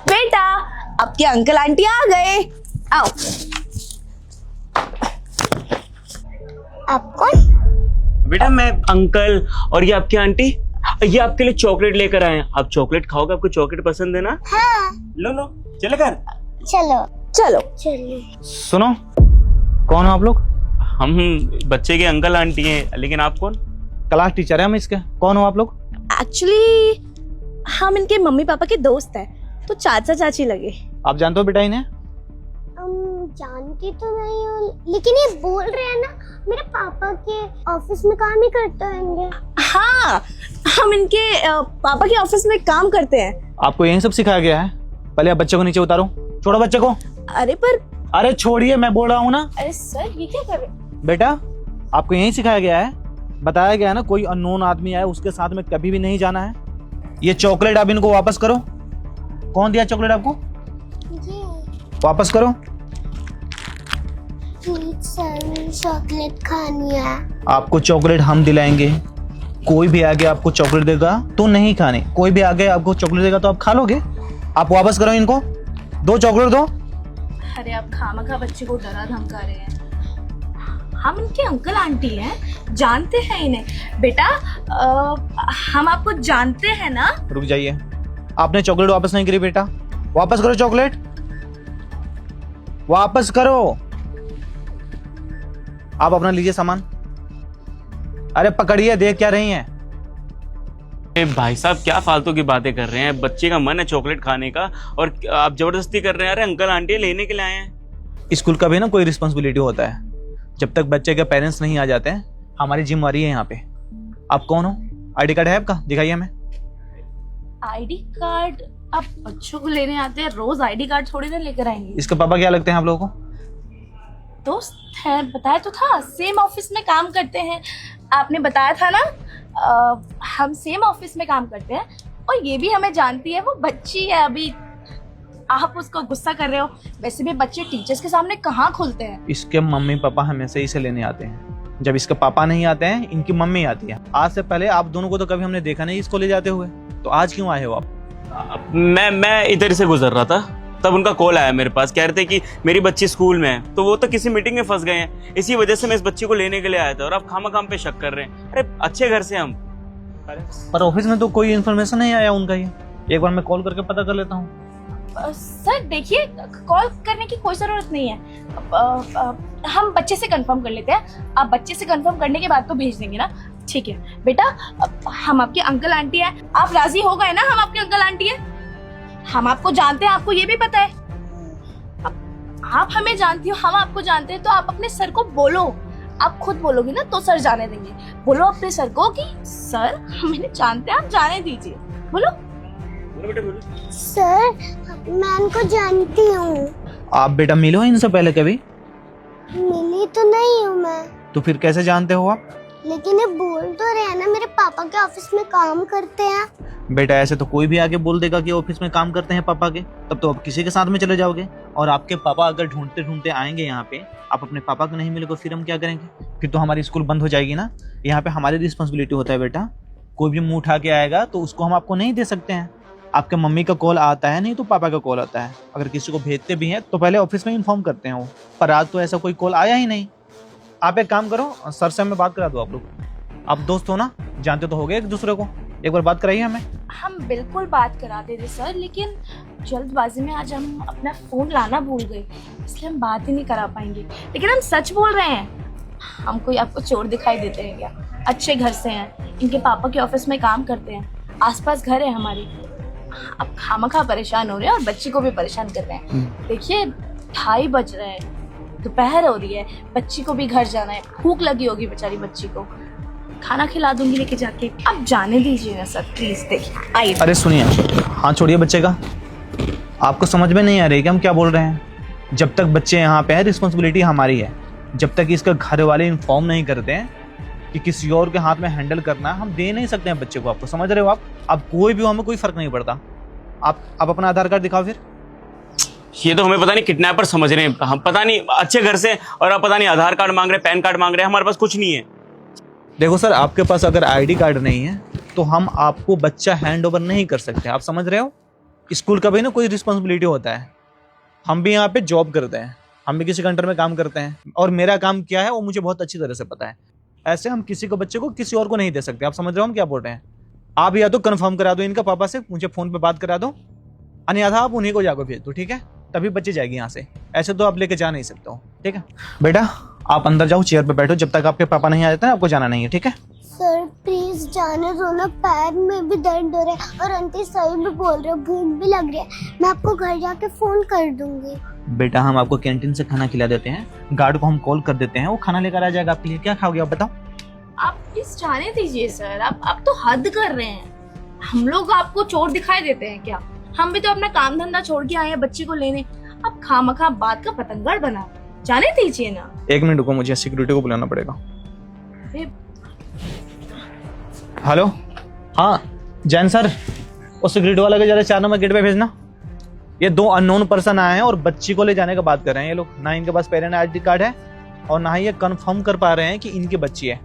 बेटा, आपके uncle aunty आ गए, आओ। आप कौन? बेटा मैं अंकल, और ये आपकी आंटी। ये आपके लिए चॉकलेट लेकर आए हैं। आप चॉकलेट खाओगे? आपको चॉकलेट पसंद है ना? हाँ। लो लो, चले कर। चलो चलो चलो। सुनो, कौन हो आप लोग? हम बच्चे के अंकल आंटी हैं, लेकिन आप कौन? क्लास टीचर है हम इसके। कौन हो आप लोग? एक्चुअली हम इनके मम्मी पापा के दोस्त हैं, तो चाचा चाची लगे। आप जानते हो बेटा इन्हें? जानती तो नहीं हूँ, लेकिन ये बोल रहे हैं ना मेरे पापा के ऑफिस में काम ही करते होंगे। हाँ, हम इनके पापा के ऑफिस में काम करते हैं। आपको यही सब सिखाया गया है? पहले आप बच्चे को नीचे उतारो। छोड़ो बच्चे को। अरे पर अरे छोड़िए, मैं बोल रहा हूँ ना। अरे सर, ये क्या कर रहे हैं? बेटा आपको यही सिखाया गया है, बताया गया है ना, कोई अननोन आदमी आए उसके साथ में कभी भी नहीं जाना है। ये चॉकलेट आप इनको वापस करो। कौन दिया चॉकलेट आपको? ये वापस करो। प्लीज सर, चॉकलेट खानी है। आपको चॉकलेट हम दिलाएंगे। कोई भी आगे आपको चॉकलेट देगा तो नहीं खाने, कोई भी आगे आपको चॉकलेट देगा तो आप खा लोगे। आप वापस करो इनको। दो चॉकलेट दो। अरे आप खामखा बच्चे को डरा धमका रहे हैं। हम इनके अंकल आंटी हैं, जानते हैं इन्हें। बेटा हम आपको जानते हैं ना। रुक जाइए, आपने चॉकलेट वापस नहीं करी बेटा। वापस करो चॉकलेट, वापस करो। आप अपना लीजिए सामान। अरे पकड़िए, देख क्या रही हैं? भाई साहब क्या फालतू की बातें कर रहे हैं? बच्चे का मन है चॉकलेट खाने का और आप जबरदस्ती कर रहे हैं। अरे अंकल आंटी लेने के लिए आए हैं। स्कूल का भी ना कोई रिस्पॉन्सिबिलिटी होता है। जब तक बच्चे के पेरेंट्स नहीं आ जाते हैं, हमारी जिम्मेवारी है यहाँ पे। आप कौन हो? आईडी कार्ड है आपका? दिखाइए हमें। ID card? आप बच्चों को लेने आते हैं, रोज आईडी कार्ड थोड़ी ना लेकर आएंगे। इसके पापा क्या लगते हैं आप लोगों को? दोस्त है, बताया तो था, सेम ऑफिस में काम करते हैं। आपने बताया था ना, हम सेम ऑफिस में काम करते हैं। और ये भी हमें जानती है, वो बच्ची है अभी। आप उसको गुस्सा कर रहे हो। वैसे भी बच्चे टीचर्स के सामने कहाँ खुलते हैं। इसके मम्मी पापा हमेशा इसे लेने आते हैं। जब इसके पापा नहीं आते हैं, इनकी मम्मी आती है। आज से पहले आप दोनों को तो कभी हमने देखा नहीं इसको ले जाते हुए, तो आज क्यों आए हो आप? मैं इधर से गुजर रहा था, तब उनका कॉल आया मेरे पास। कह रहे थे कि मेरी बच्ची स्कूल में है, तो वो तो किसी मीटिंग में फंस गए हैं। इसी वजह से मैं इस बच्ची को लेने के लिए आया था और आप खामखाम पे शक कर रहे हैं। अरे अच्छे घर से हम। पर ऑफिस में तो कोई इन्फॉर्मेशन नहीं आया उनका। ये एक बार मैं कॉल करके पता कर लेता हूँ। सर देखिए, कॉल करने की कोई जरूरत नहीं है। हम बच्चे से कंफर्म कर लेते हैं। आप बच्चे से कंफर्म करने के बाद तो भेज देंगे ना? ठीक है बेटा, हम आपके अंकल आंटी हैं। आप राजी हो गए ना? हम आपके अंकल आंटी हैं। हम आपको जानते हैं, आपको ये भी पता है। आप हमें जानती हो, हम आपको जानते हैं, तो आप अपने सर को बोलो। आप खुद बोलोगे ना तो सर जाने देंगे। बोलो अपने सर को कि सर हमें जानते हैं, आप जाने दीजिए। बोलो। सर मैं इनको जानती हूँ। आप बेटा मिलो इनसे पहले कभी? मिली तो नहीं हूँ मैं। तो फिर कैसे जानते हो आप? लेकिन ये बोल तो रहे हैं ना मेरे पापा के ऑफिस में काम करते हैं। बेटा ऐसे तो कोई भी आगे बोल देगा कि ऑफिस में काम करते हैं पापा के, तब तो आप किसी के साथ में चले जाओगे। और आपके पापा अगर ढूंढते ढूंढते आएंगे यहाँ पे, आप अपने पापा को नहीं मिलोगे, फिर हम क्या करेंगे? फिर तो हमारी स्कूल बंद हो जाएगी ना। यहाँ पे हमारी रिस्पॉन्सिबिलिटी होता है बेटा। कोई भी मुंह उठा के आएगा तो उसको हम आपको नहीं दे सकते हैं। आपके मम्मी का कॉल आता है, नहीं तो पापा का कॉल आता है। अगर किसी को भेजते भी हैं तो पहले ऑफिस में इन्फॉर्म करते हैं वो। पर आज तो ऐसा कोई कॉल आया ही नहीं। आप एक काम करो, सर से हमें बात करा दो। आप लोग आप दोस्त हो ना, जानते तो होगे एक दूसरे को। एक बार बात कराइए हमें। हम बिल्कुल बात करा देते सर, लेकिन जल्दबाजी में आज हम अपना फोन लाना भूल गए, इसलिए हम बात ही नहीं करा पाएंगे। लेकिन हम सच बोल रहे हैं। हम कोई आपको चोर दिखाई देते हैं क्या? अच्छे घर से हैं, इनके पापा के ऑफिस में काम करते हैं, आसपास घर है हमारे। अब खामखा परेशान हो रहे हैं और बच्ची को भी परेशान कर रहे हैं। देखिए 2:30 बज रहे हैं, दोपहर हो रही है, बच्ची को भी घर जाना है, भूख लगी होगी बेचारी बच्ची को। खाना खिला दूंगी लेके जाके। अब जाने दीजिए ना सर प्लीज। देखिए आइए। अरे सुनिए, हाँ छोड़िए बच्चे का। आपको समझ में नहीं आ रही कि हम क्या बोल रहे हैं? जब तक बच्चे यहाँ पे हैं, रिस्पॉन्सिबिलिटी हमारी है। जब तक इसका घर वाले इन्फॉर्म नहीं करते हैं कि किसी और के हाथ में हैंडल करना, हम दे नहीं सकते हैं बच्चे को। आपको समझ रहे हो? आप कोई भी हो, हमें कोई फर्क नहीं पड़ता। आप अपना आधार कार्ड दिखाओ फिर। ये तो हमें पता नहीं किडनैपर समझ रहे हैं। हम पता नहीं अच्छे घर से, और आप पता नहीं आधार कार्ड मांग रहे हैं, पैन कार्ड मांग रहे हैं। हमारे पास कुछ नहीं है। देखो सर, आपके पास अगर आईडी कार्ड नहीं है तो हम आपको बच्चा हैंड ओवर नहीं कर सकते। आप समझ रहे हो? स्कूल का भी ना कोई रिस्पॉन्सिबिलिटी होता है। हम भी यहाँ पे जॉब करते हैं, हम भी किसी कंट्री में काम करते हैं, और मेरा काम क्या है वो मुझे बहुत अच्छी तरह से पता है। ऐसे हम किसी को बच्चे को किसी और को नहीं दे सकते। आप समझ रहे हो हम क्या बोल रहे हैं? आप या तो कंफर्म करा दो इनका पापा से, मुझे फोन पे बात करा दो, अन्यथा आप उन्हीं को जाकर भेज दो, ठीक है? तभी बच्चे जाएगी यहाँ से, ऐसे तो आप लेके जा नहीं सकते हो, ठीक है? बेटा आप अंदर जाओ, चेयर पे बैठो, जब तक आपके पापा नहीं आ जाते हैं आपको जाना नहीं है, ठीक है? सर प्लीज जाने दो ना, पैर में भी दर्द हो रहा है और आंटी सही भी बोल रहे हो, भूख भी लग रही है। मैं आपको घर जाके फोन कर दूंगी। बेटा हम आपको कैंटीन से खाना खिला देते हैं, गार्ड को हम कॉल कर देते हैं, वो खाना लेकर आ जाएगा आपके लिए। क्या खाओगे आप बताओ? आप प्लीज जाने दीजिए सर, आप तो हद कर रहे हैं। हम लोग आपको चोर दिखाई देते हैं क्या? हम भी तो अपना काम धंधा छोड़ के आए हैं बच्ची को लेने, अब खामखा बात का पतंगड़ बना। जाने दीजिए ना। 1 मिनट रुको, मुझे सिक्योरिटी को बुलाना पड़ेगा। अरे, हेलो, हाँ जैन सर, वो सिक्योरिटी वाला के जरा 4 नंबर गेट पे भेजना। ये 2 अननोन पर्सन आए हैं और बच्ची को ले जाने का बात कर रहे हैं। ये लोग ना इनके पास पेरेंट आईडी कार्ड है और ना ही ये कंफर्म कर पा रहे हैं कि इनकी बच्ची है।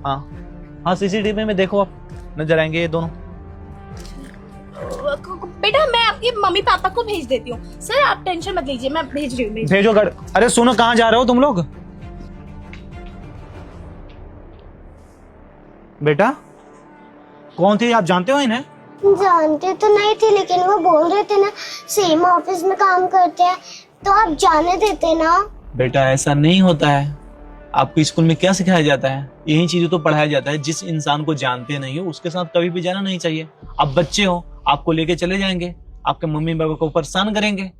हाँ सीसीटीवी में देखो, आप नजर आएंगे ये दोनों। बेटा मैं आपके मम्मी पापा को भेज देती हूँ। सर आप टेंशन मत लीजिए, मैं भेज रही हूँ। भेजो गाड़ी। अरे सुनो, कहाँ जा रहे हो तुम लोग? बेटा कौन थे, आप जानते हो इन्हें? जानते तो नहीं थे, लेकिन वो बोल रहे थे ना सेम ऑफिस में काम करते हैं, तो आप जाने देते ना। बेटा ऐसा नहीं होता है। आपको स्कूल में क्या सिखाया जाता है? यही चीजें तो पढ़ाया जाता है। जिस इंसान को जानते नहीं हो उसके साथ कभी भी जाना नहीं चाहिए। आप बच्चे हो, आपको लेके चले जाएंगे, आपके मम्मी पापा को परेशान करेंगे।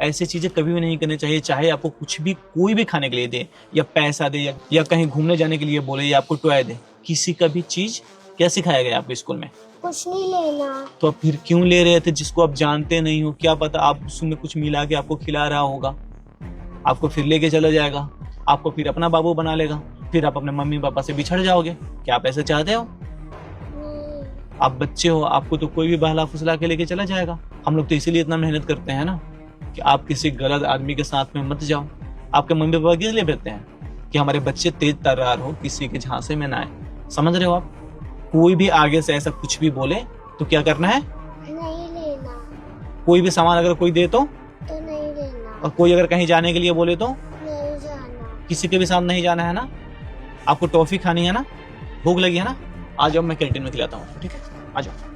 ऐसी चीजें कभी भी नहीं करनी चाहिए। चाहे आपको कुछ भी कोई भी खाने के लिए दे या पैसा दे या कहीं घूमने जाने के लिए बोले या आपको टॉय दे, किसी का भी चीज क्या सिखाया गया आपके स्कूल में? कुछ नहीं लेना। तो आप फिर क्यों ले रहे थे जिसको आप जानते नहीं हो? क्या पता आप उसमें कुछ मिला के आपको खिला रहा होगा, आपको फिर लेके चला जाएगा, आपको फिर अपना बाबू बना लेगा, फिर आप अपने मम्मी पापा से बिछड़ जाओगे। क्या आप ऐसे चाहते हो? आप बच्चे हो, आपको तो कोई भी बहला फुसला के लेके चला जाएगा। हम लोग तो इसीलिए इतना मेहनत करते हैं ना कि आप किसी गलत आदमी के साथ में मत जाओ। आपके मम्मी पापा किस लिए भेजते हैं? कि हमारे बच्चे तेज तर्रार हो, किसी के झांसे में ना आए। समझ रहे हो आप? कोई भी आगे से ऐसा कुछ भी बोले तो क्या करना है? नहीं लेना। कोई भी सामान अगर कोई दे तो नहीं लेना। और कोई अगर कहीं जाने के लिए बोले तो नहीं जाना। किसी के भी साथ नहीं जाना है ना। आपको टॉफी खानी है ना, भूख लगी है ना, आ जाओ मैं कैंटीन में खिलाता हूँ, ठीक है? आ जाओ।